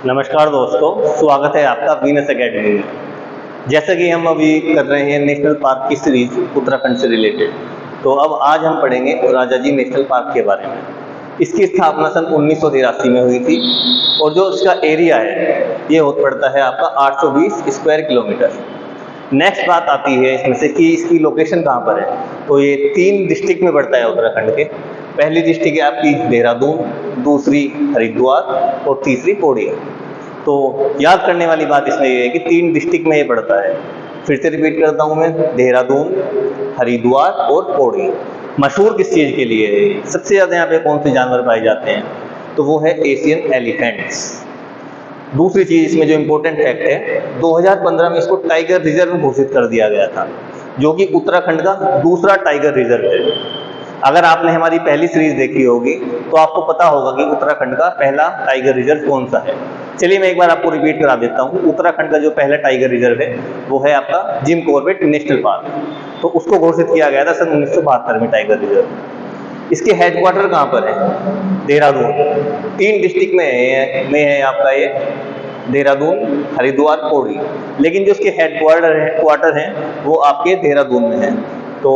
नमस्कार दोस्तों, स्वागत है आपका वीनस एकेडमी में। जैसा कि हम अभी कर रहे हैं नेशनल पार्क की सीरीज उत्तराखंड से रिलेटेड, तो अब आज हम पढ़ेंगे राजाजी नेशनल पार्क के बारे में। इसकी स्थापना सन 1983 में हुई थी और जो इसका एरिया है ये हो पड़ता है आपका 820 स्क्वायर किलोमीटर। नेक्स्ट बात आती है इसमें से कि इसकी लोकेशन कहाँ पर है। तो ये 3 डिस्ट्रिक्ट में पड़ता है उत्तराखंड के। पहली डिस्ट्रिक्ट है आपकी देहरादून, दूसरी हरिद्वार और तीसरी पौड़ी। तो याद करने वाली बात इसमें ये है कि 3 डिस्ट्रिक्ट में ये पड़ता है। फिर से रिपीट करता हूँ मैं, देहरादून, हरिद्वार और पौड़ी। मशहूर किस चीज़ के लिए है? सबसे ज़्यादा यहाँ पे कौन से जानवर पाए जाते हैं? तो वो है एशियन एलिफेंट्स। दूसरी चीज़ इसमें जो इम्पोर्टेंट फैक्ट है, 2015 में इसको टाइगर रिजर्व घोषित कर दिया गया था, जो कि उत्तराखंड का दूसरा टाइगर रिजर्व है। अगर आपने हमारी पहली सीरीज देखी होगी तो आपको पता होगा कि उत्तराखंड का पहला टाइगर रिजर्व कौन सा है। चलिए मैं एक बार आपको रिपीट करा देता हूँ। उत्तराखंड का जो पहला टाइगर रिजर्व है वो है आपका जिम कॉर्बेट नेशनल पार्क। तो उसको घोषित किया गया था सन 1972 में टाइगर रिजर्व। इसके हेडक्वार्टर कहाँ पर है? देहरादून। 3 डिस्ट्रिक्ट में है आपका ये देहरादून, हरिद्वार, पौड़ी। लेकिन जो इसके हेडक्वार्टर हैं वो आपके देहरादून में है। तो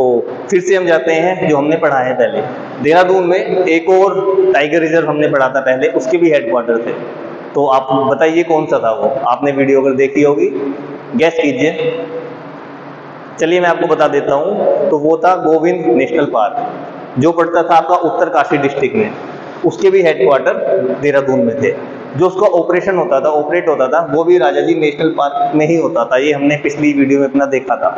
फिर से हम जाते हैं जो हमने पढ़ा है पहले। देहरादून में एक और टाइगर रिजर्व हमने पढ़ा था पहले, उसके भी हेडक्वार्टर थे। तो आप बताइए कौन सा था वो? आपने वीडियो अगर देखी होगी गैस कीजिए। चलिए मैं आपको बता देता हूँ। तो वो था गोविंद नेशनल पार्क, जो पड़ता था आपका उत्तरकाशी डिस्ट्रिक्ट में। उसके भी हेडक्वार्टर देहरादून में थे। जो उसका ऑपरेट होता था वो भी राजाजी नेशनल पार्क में ही होता था। ये हमने पिछली वीडियो में अपना देखा था।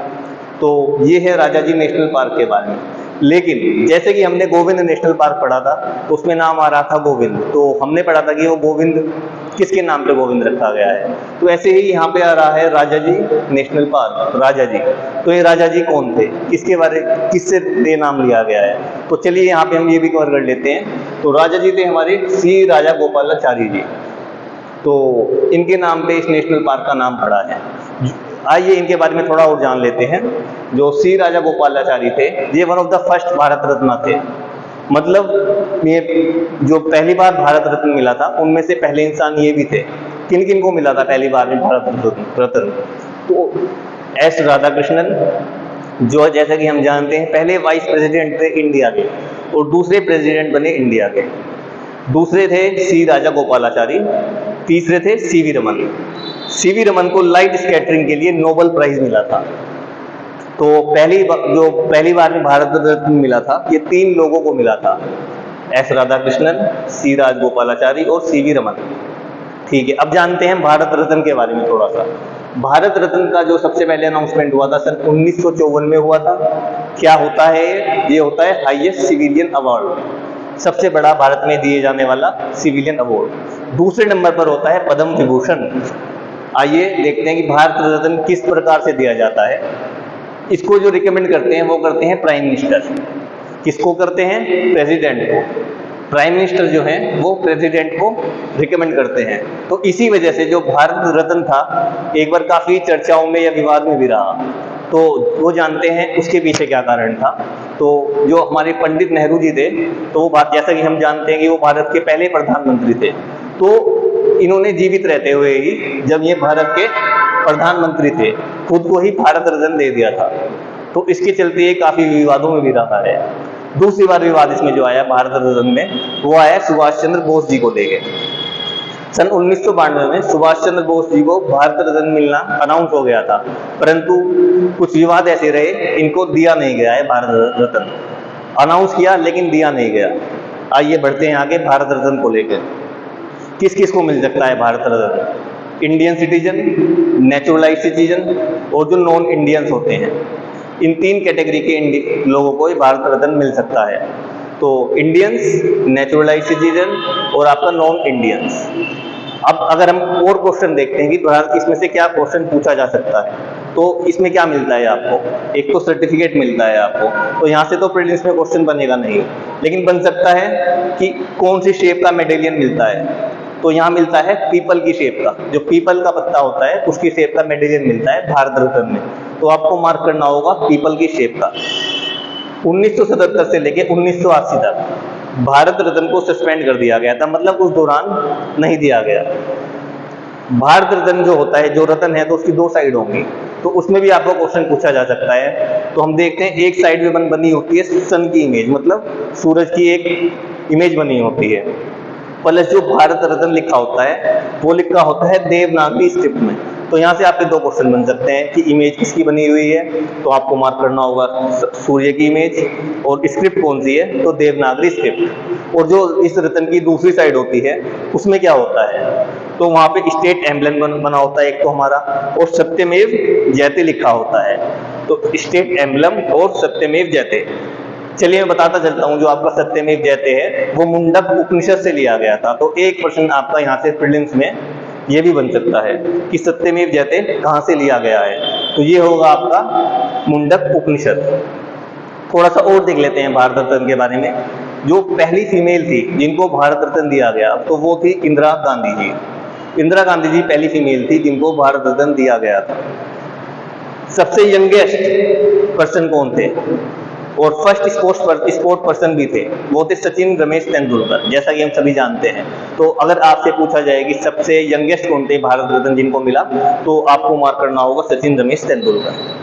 तो ये है राजाजी नेशनल पार्क के बारे में। लेकिन जैसे कि हमने गोविंद नेशनल पार्क पढ़ा था तो उसमें नाम आ रहा था गोविंद। तो हमने पढ़ा था कि वो गोविंद किसके नाम पे गोविंद रखा गया है। तो ऐसे ही यहाँ पे आ रहा है राजाजी नेशनल पार्क, राजाजी। तो ये राजाजी कौन थे, किससे ये नाम लिया गया है? तो चलिए यहाँ पे हम ये भी कवर कर लेते हैं। तो राजाजी थे हमारे श्री राजा गोपालाचारी जी। तो इनके नाम पे इस नेशनल पार्क का नाम पड़ा है। आइए इनके बारे में थोड़ा और जान लेते हैं। जो श्री राजा गोपालाचारी थे ये one of the first Bharat Ratna थे। मतलब ये जो पहली बार भारत रत्न मिला था उनमें से पहले इंसान ये भी थे। किन किन को मिला था पहली बार में भारत रत्न? तो एस राधाकृष्णन, जो जैसा कि हम जानते हैं पहले वाइस प्रेसिडेंट थे इंडिया के और दूसरे प्रेसिडेंट बने इंडिया के। दूसरे थे श्री राजा गोपालाचारी, तीसरे थे सीवी रमन। सीवी रमन को लाइट स्कैटरिंग के लिए नोबेल प्राइज मिला था। तो पहली बार में भारत रत्न मिला था ये 3 लोगों को मिला था, एस राधाकृष्णन, सी राज गोपालाचारी और सीवी रमन। ठीक है, अब जानते हैं भारत रत्न के बारे में थोड़ा सा। भारत रत्न का जो सबसे पहले अनाउंसमेंट हुआ था सन 1954 में हुआ था। क्या होता है ये होता है हाईएस्ट सिविलियन अवार्ड, सबसे बड़ा भारत में दिए जाने वाला सिविलियन अवार्ड। दूसरे नंबर पर होता है पद्म विभूषण। आइए देखते हैं कि भारत रत्न किस प्रकार से दिया जाता है। इसको जो रिकमेंड करते हैं वो करते हैं प्राइम मिनिस्टर। किसको करते हैं? प्रेसिडेंट को। प्राइम मिनिस्टर जो हैं वो प्रेसिडेंट को रिकमेंड करते हैं। तो इसी वजह से जो भारत रत्न था एक बार काफ़ी चर्चाओं में या विवाद में भी रहा। तो वो जानते हैं उसके पीछे क्या कारण था। तो जो हमारे पंडित नेहरू जी थे, तो वो बात जैसा कि हम जानते हैं कि वो भारत के पहले प्रधानमंत्री थे। तो इन्होंने जीवित रहते हुए ही जब ये भारत के प्रधानमंत्री थे खुद को ही भारत रत्न दे दिया था। तो इसके चलते ये काफ़ी विवादों में भी रहा है। दूसरी बार विवाद इसमें जो आया भारत रत्न में वो आया सुभाष चंद्र बोस जी को लेके। सन 1992 में सुभाष चंद्र बोस जी को भारत रत्न मिलना अनाउंस हो गया था, परंतु कुछ विवाद ऐसे रहे, इनको दिया नहीं गया है भारत रत्न। अनाउंस किया लेकिन दिया नहीं गया। आइए बढ़ते हैं आगे भारत रत्न को लेकर। किस किस को मिल सकता है Bharat Ratna? Indian citizen, neutralise citizen और जो नॉन इंडियंस होते हैं। इन 3 कैटेगरी के लोगों को ही भारत रत्न मिल सकता है। तो इंडियंस, नेचुरलाइज सिटीजन और आपका नॉन इंडियंस। अब अगर हम और क्वेश्चन देखते हैं कि इसमें से क्या क्वेश्चन पूछा जा सकता है, तो इसमें क्या मिलता है आपको? एक तो सर्टिफिकेट मिलता है आपको। तो यहाँ से तो प्रीलिम्स में क्वेश्चन बनेगा नहीं, लेकिन बन सकता है कि कौन सी शेप का मेडेलियन मिलता है। तो यहाँ मिलता है पीपल की शेप का, जो पीपल का पत्ता होता है उसकी शेप का मेडेलियन मिलता है भारत रत्न में। तो आपको मार्क करना होगा पीपल की शेप का। 1977 से लेकर 1980 तक भारत रत्न को सस्पेंड कर दिया गया था, मतलब उस दौरान नहीं दिया गया। भारत रत्न जो होता है, जो रत्न है तो उसकी दो साइड होंगी, तो उसमें भी आपको क्वेश्चन पूछा जा सकता है। तो हम देखते हैं एक साइड में बनी होती है सन की इमेज, मतलब सूरज की एक इमेज बनी होती है, प्लस जो भारत रत्न लिखा होता है वो लिखा होता है देवनागरी स्क्रिप्ट में। तो यहाँ से आपके दो क्वेश्चन बन सकते हैं कि इमेज किसकी बनी हुई है, तो आपको मार्क करना होगा सूर्य की इमेज, और स्क्रिप्ट कौन सी है, तो देवनागरी स्क्रिप्ट। और जो इस रत्न की दूसरी साइड होती है उसमें क्या होता है, तो वहाँ पे स्टेट एम्बलम बना होता है एक तो हमारा, और सत्यमेव जयते लिखा होता है। तो स्टेट एम्बलम और सत्यमेव जयते। चलिए मैं बताता चलता हूँ, जो आपका सत्यमेव जयते है वो मुंडक उपनिषद से लिया गया था। तो एक प्रश्न आपका यहाँ से प्रीलिम्स में ये भी बन सकता है कि सत्यमेव जयते कहाँ से लिया गया है, तो ये होगा आपका मुंडक उपनिषद। थोड़ा सा और देख लेते हैं भारत रत्न के बारे में। जो पहली फीमेल थी जिनको भारत रत्न दिया गया तो वो थी इंदिरा गांधी जी। इंदिरा गांधी जी पहली फीमेल थी जिनको भारत रत्न दिया गया था। सबसे यंगेस्ट पर्सन कौन थे, और फर्स्ट स्पोर्ट पर्सन भी थे, वो थे सचिन रमेश तेंदुलकर, जैसा कि हम सभी जानते हैं। तो अगर आपसे पूछा जाए कि सबसे यंगेस्ट कौन थे भारत रत्न जिनको मिला, तो आपको मार्क करना होगा सचिन रमेश तेंदुलकर।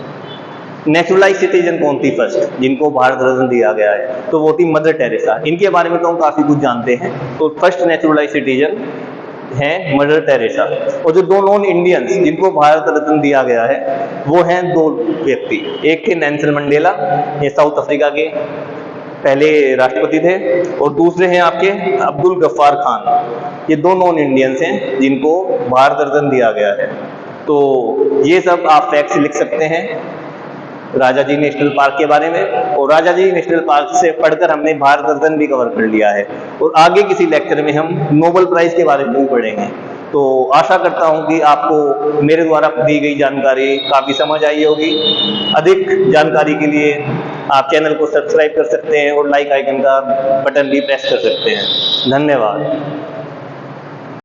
नेचुरलाइज सिटीजन कौन थी फर्स्ट जिनको भारत रत्न दिया गया है, तो वो थी मदर टेरेसा। इनके बारे में तो हम काफी कुछ जानते हैं। तो फर्स्ट नेचुरलाइज सिटीजन हैं मदर टेरेसा। और जो दो नॉन इंडियंस जिनको भारत रत्न दिया गया है वो हैं दो व्यक्ति, एक थे नेल्सन मंडेला, ये साउथ अफ्रीका के पहले राष्ट्रपति थे, और दूसरे हैं आपके अब्दुल गफ्फार खान। ये दो नॉन इंडियंस हैं जिनको भारत रत्न दिया गया है। तो ये सब आप फैक्ट्स लिख सकते हैं राजा जी नेशनल पार्क के बारे में। और राजा जी नेशनल पार्क से पढ़कर हमने भारत रत्न भी कवर कर लिया है, और आगे किसी लेक्चर में हम नोबेल प्राइज के बारे में भी पढ़ेंगे। तो आशा करता हूं कि आपको मेरे द्वारा दी गई जानकारी काफ़ी समझ आई होगी। अधिक जानकारी के लिए आप चैनल को सब्सक्राइब कर सकते हैं और लाइक आइकन का बटन भी प्रेस कर सकते हैं। धन्यवाद।